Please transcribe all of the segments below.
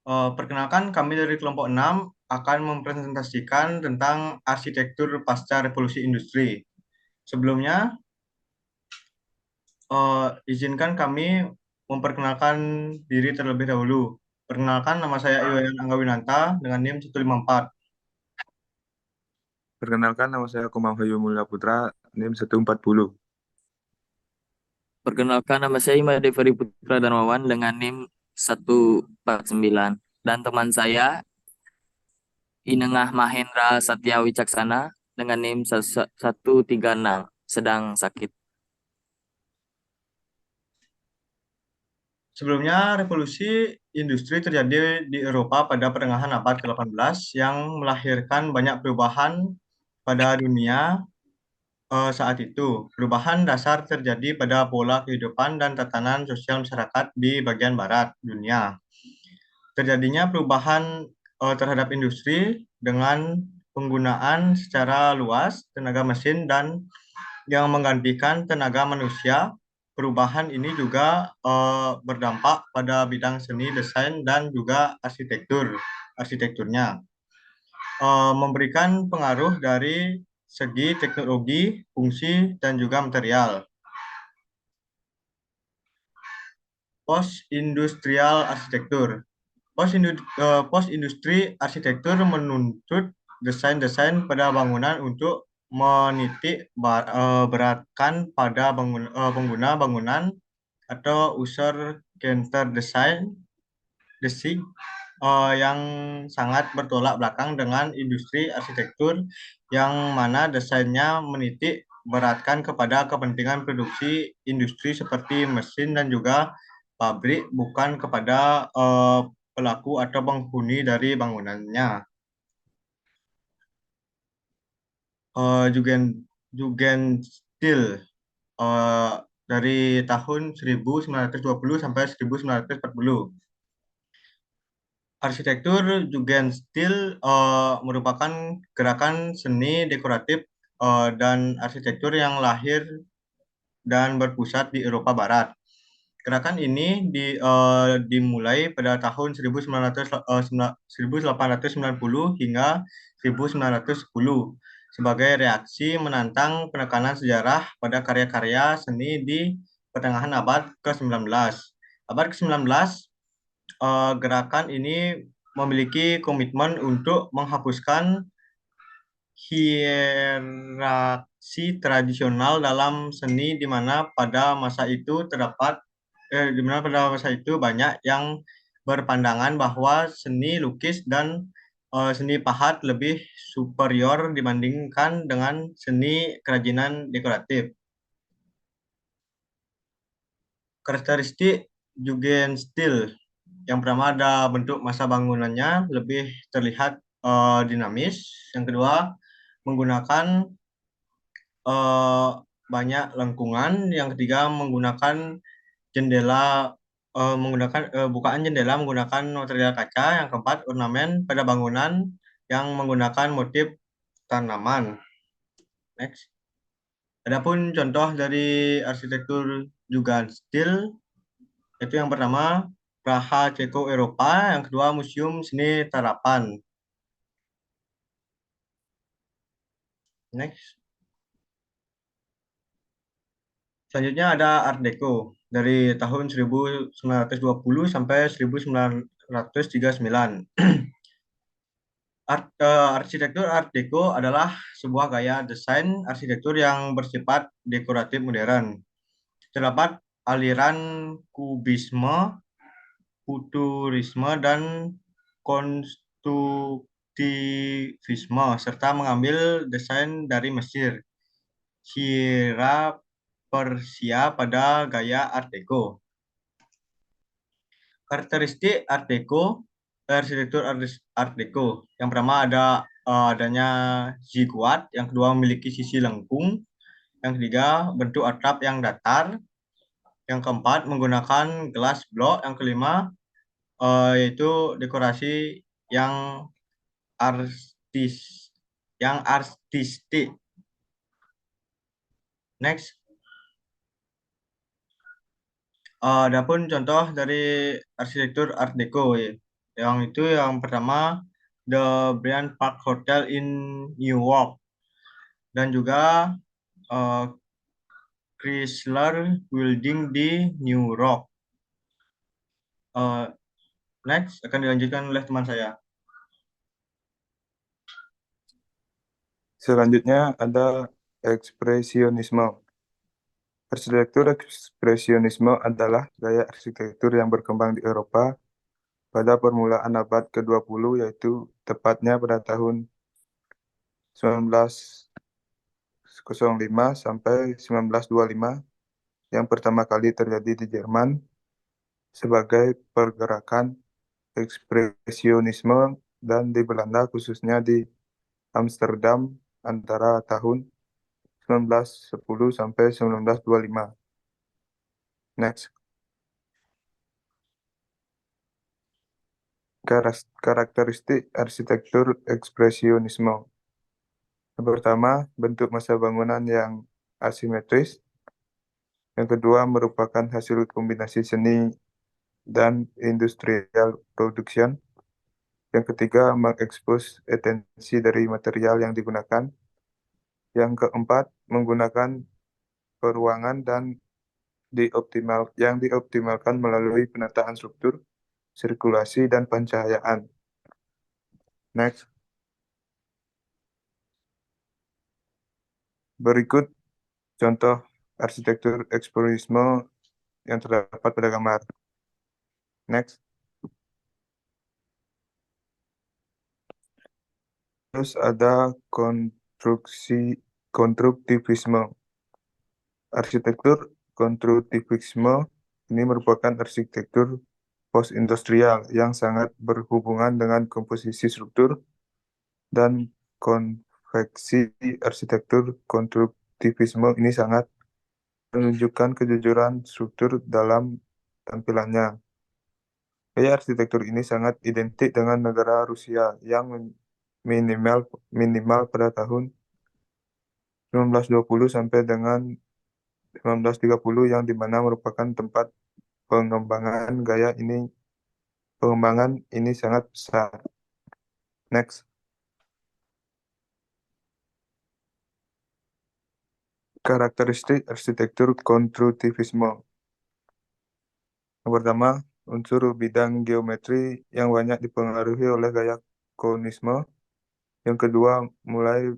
Perkenalkan, kami dari kelompok 6 akan mempresentasikan tentang arsitektur pasca revolusi industri. Sebelumnya, izinkan kami memperkenalkan diri terlebih dahulu. Perkenalkan, nama saya Iwayan Anggawinata dengan NIM 154. Perkenalkan, nama saya Komang Hayu Mulya Putra, NIM 140. Perkenalkan, nama saya Imade Ferry Putra Darmawan dengan NIM 149. Dan teman saya Inengah Mahendra Satya Wicaksana dengan NIM 136 sedang sakit. Sebelumnya, revolusi industri terjadi di Eropa pada pertengahan abad ke-18 yang melahirkan banyak perubahan pada dunia. Saat itu, perubahan dasar terjadi pada pola kehidupan dan tatanan sosial masyarakat di bagian barat dunia. Terjadinya perubahan terhadap industri dengan penggunaan secara luas tenaga mesin dan yang menggantikan tenaga manusia. Perubahan ini juga berdampak pada bidang seni, desain, dan juga arsitekturnya. Memberikan pengaruh dari segi teknologi, fungsi, dan juga material. Post-industrial arsitektur. Post-industri arsitektur menuntut desain-desain pada bangunan untuk menitik beratkan pada pengguna bangunan atau user counter design yang sangat bertolak belakang dengan industri arsitektur yang mana desainnya menitik beratkan kepada kepentingan produksi industri seperti mesin dan juga pabrik, bukan kepada pelaku atau penghuni dari bangunannya. Jugendstil uh, dari tahun 1920 sampai 1940. Arsitektur Jugendstil merupakan gerakan seni dekoratif dan arsitektur yang lahir dan berpusat di Eropa Barat. Gerakan ini dimulai pada tahun 1890 hingga 1910 sebagai reaksi menantang penekanan sejarah pada karya-karya seni di pertengahan abad ke-19. Abad ke-19, gerakan ini memiliki komitmen untuk menghapuskan hierarki tradisional dalam seni di mana pada masa itu banyak yang berpandangan bahwa seni lukis dan seni pahat lebih superior dibandingkan dengan seni kerajinan dekoratif. Karakteristik Jugendstil. Yang pertama ada bentuk masa bangunannya lebih terlihat dinamis. Yang kedua, menggunakan uh, banyak lengkungan. Yang ketiga, menggunakan jendela bukaan jendela menggunakan material kaca. Yang keempat, ornamen pada bangunan yang menggunakan motif tanaman. Next. Adapun contoh dari arsitektur Jugendstil itu yang pertama Praha Ceko Eropa, yang kedua Museum Seni Tarapan. Next. Selanjutnya ada Art Deco dari tahun 1920 sampai 1939. Arsitektur Art Deco adalah sebuah gaya desain arsitektur yang bersifat dekoratif modern. Terdapat aliran kubisme, futurisme, dan konstruktivisme, serta mengambil desain dari Mesir, Syria, Persia pada gaya Art Deco. Karakteristik arsitektur Art Deco. Yang pertama adanya ziggurat, yang kedua memiliki sisi lengkung, yang ketiga bentuk atap yang datar, yang keempat menggunakan glass block, yang kelima yaitu dekorasi yang artis artistik. Next. Adapun contoh dari arsitektur Art Deco, Yang itu yang pertama The Bryant Park Hotel in New York dan juga eh, Chrysler Building di New York. Eh, Next akan dilanjutkan oleh teman saya. Selanjutnya ada ekspresionisme. Arsitektur ekspresionisme adalah gaya arsitektur yang berkembang di Eropa pada permulaan abad ke-20, yaitu tepatnya pada tahun 1905 sampai 1925, yang pertama kali terjadi di Jerman sebagai pergerakan ekspresionisme, dan di Belanda khususnya di Amsterdam antara tahun 1910 sampai 1925. Next. Karakteristik arsitektur ekspresionisme. Yang pertama, bentuk massa bangunan yang asimetris. Yang kedua, merupakan hasil kombinasi seni dan industrial production. Yang ketiga, mengekspos esensi dari material yang digunakan. Yang keempat, menggunakan peruangan yang dioptimalkan melalui penataan struktur, sirkulasi, dan pencahayaan. Next. Berikut contoh arsitektur ekspresionisme yang terdapat pada gambar. Next. Terus ada konstruktivisme. Arsitektur konstruktivisme ini merupakan arsitektur post-industrial yang sangat berhubungan dengan komposisi struktur dan konveksi. Arsitektur konstruktivisme ini sangat menunjukkan kejujuran struktur dalam tampilannya. Gaya arsitektur ini sangat identik dengan negara Rusia yang minimal pada tahun 1920 sampai dengan 1930, yang dimana merupakan tempat pengembangan ini sangat besar. Next. Karakteristik arsitektur konstruktivisme. Yang pertama, unsur bidang geometri yang banyak dipengaruhi oleh gaya konisme. Yang kedua, mulai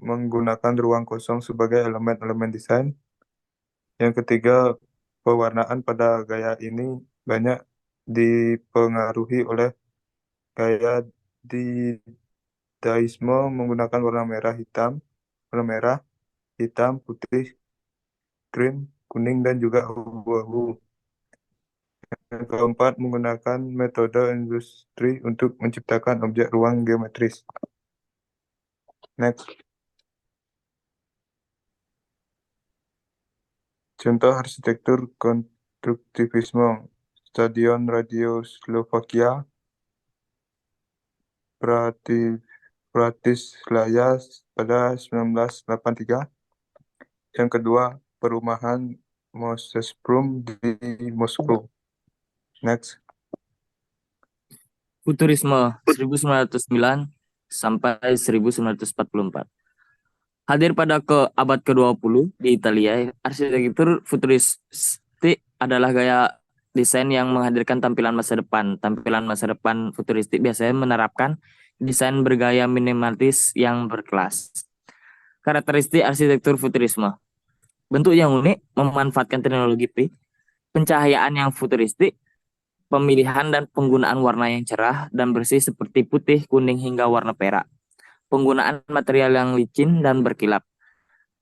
menggunakan ruang kosong sebagai elemen-elemen desain. Yang ketiga, pewarnaan pada gaya ini banyak dipengaruhi oleh gaya dadaisme menggunakan warna merah, hitam, putih, krim, kuning, dan juga abu-abu. Yang keempat, menggunakan metode industri untuk menciptakan objek ruang geometris. Next. Contoh arsitektur konstruktivisme. Stadion Radio Slovakia, Bratislava pada 1983. Yang kedua, perumahan Mosesprum di Moskow. Next. Futurisme 1909 sampai 1944. Hadir pada abad ke-20 di Italia, arsitektur futuristik adalah gaya desain yang menghadirkan tampilan masa depan. Tampilan masa depan futuristik biasanya menerapkan desain bergaya minimalis yang berkelas. Karakteristik arsitektur futurisme. Bentuk yang unik, memanfaatkan teknologi pencahayaan yang futuristik, pemilihan dan penggunaan warna yang cerah dan bersih seperti putih, kuning, hingga warna perak. Penggunaan material yang licin dan berkilap,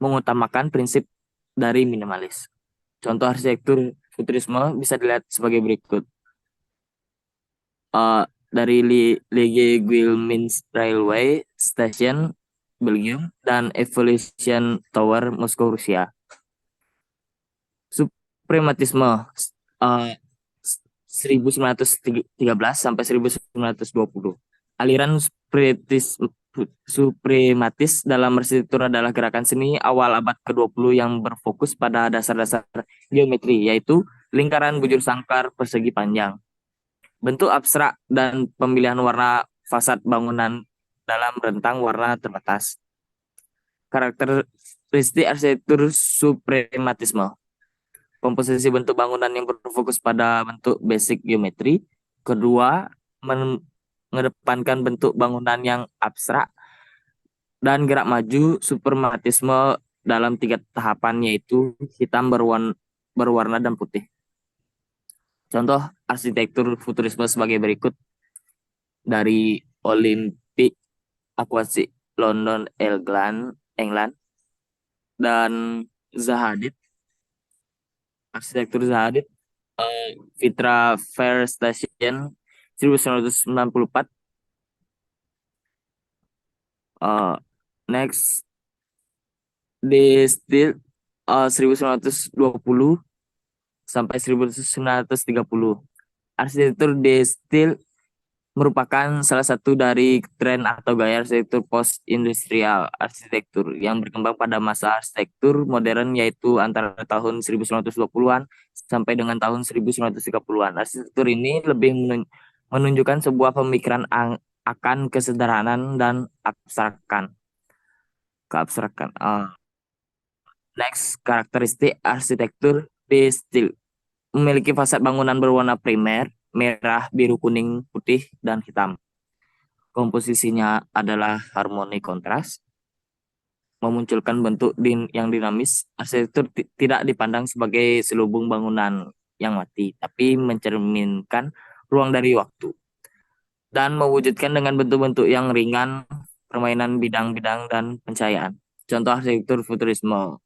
mengutamakan prinsip dari minimalis. Contoh arsitektur futurisme bisa dilihat sebagai berikut. Dari Ligue Guillemins Railway Station, Belgium, dan Evolution Tower, Moskow, Rusia. Suprematisme 1913 sampai 1920. Aliran suprematis dalam arsitektur adalah gerakan seni awal abad ke-20 yang berfokus pada dasar-dasar geometri, yaitu lingkaran, bujur sangkar, persegi panjang. bentuk abstrak dan pemilihan warna fasad bangunan dalam rentang warna terbatas. Karakteristik arsitektur suprematisme. Komposisi bentuk bangunan yang berfokus pada bentuk basic geometri. Kedua, mengedepankan bentuk bangunan yang abstrak dan gerak maju suprematisme dalam 3 tahapan, yaitu hitam, berwarna dan putih. Contoh arsitektur futurisme sebagai berikut dari Olympic Aquatic London, England, dan Zahadid. Arsitektur Zahadid, Fitra Fair Station 1994. Next, di Steel 1920 sampai 1930. Arsitektur di Steel merupakan salah satu dari tren atau gaya arsitektur post-industrial arsitektur yang berkembang pada masa arsitektur modern, yaitu antara tahun 1920-an sampai dengan tahun 1930-an. Arsitektur ini lebih menunjukkan sebuah pemikiran akan kesederhanaan dan keabstrakan. Next, karakteristik arsitektur di Steel memiliki fasad bangunan berwarna primer, merah, biru, kuning, putih, dan hitam. Komposisinya adalah harmoni kontras, memunculkan bentuk yang dinamis. Arsitektur tidak dipandang sebagai selubung bangunan yang mati, tapi mencerminkan ruang dari waktu. Dan mewujudkan dengan bentuk-bentuk yang ringan, permainan bidang-bidang, dan pencahayaan. Contoh arsitektur futurisme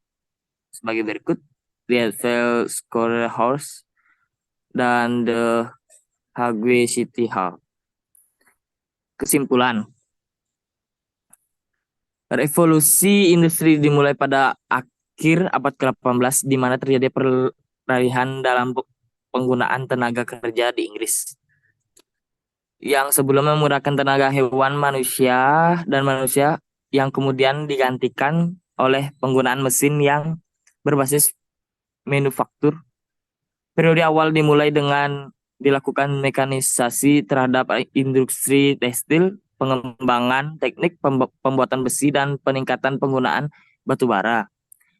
sebagai berikut: The Eiffel Square House dan The Hague City Hall. Kesimpulan, revolusi industri dimulai pada akhir abad ke-18 di mana terjadi peralihan dalam penggunaan tenaga kerja di Inggris. Yang sebelumnya menggunakan tenaga hewan, manusia yang kemudian digantikan oleh penggunaan mesin yang berbasis manufaktur. Periode awal dimulai dengan dilakukan mekanisasi terhadap industri tekstil, pengembangan teknik pembuatan besi, dan peningkatan penggunaan batu bara.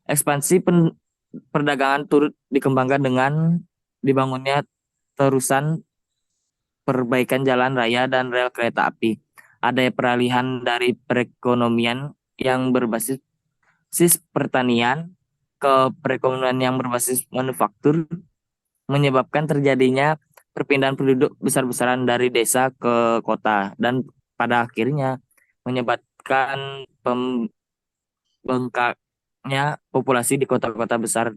Ekspansi perdagangan turut dikembangkan dengan dibangunnya terusan perbaikan jalan raya dan rel kereta api. Ada peralihan dari perekonomian yang berbasis pertanian ke perekonomian yang berbasis manufaktur, menyebabkan terjadinya perpindahan penduduk besar-besaran dari desa ke kota, dan pada akhirnya menyebabkan pembengkaknya populasi di kota-kota besar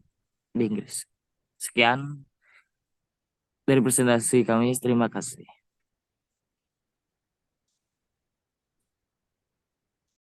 di Inggris. Sekian dari presentasi kami, terima kasih.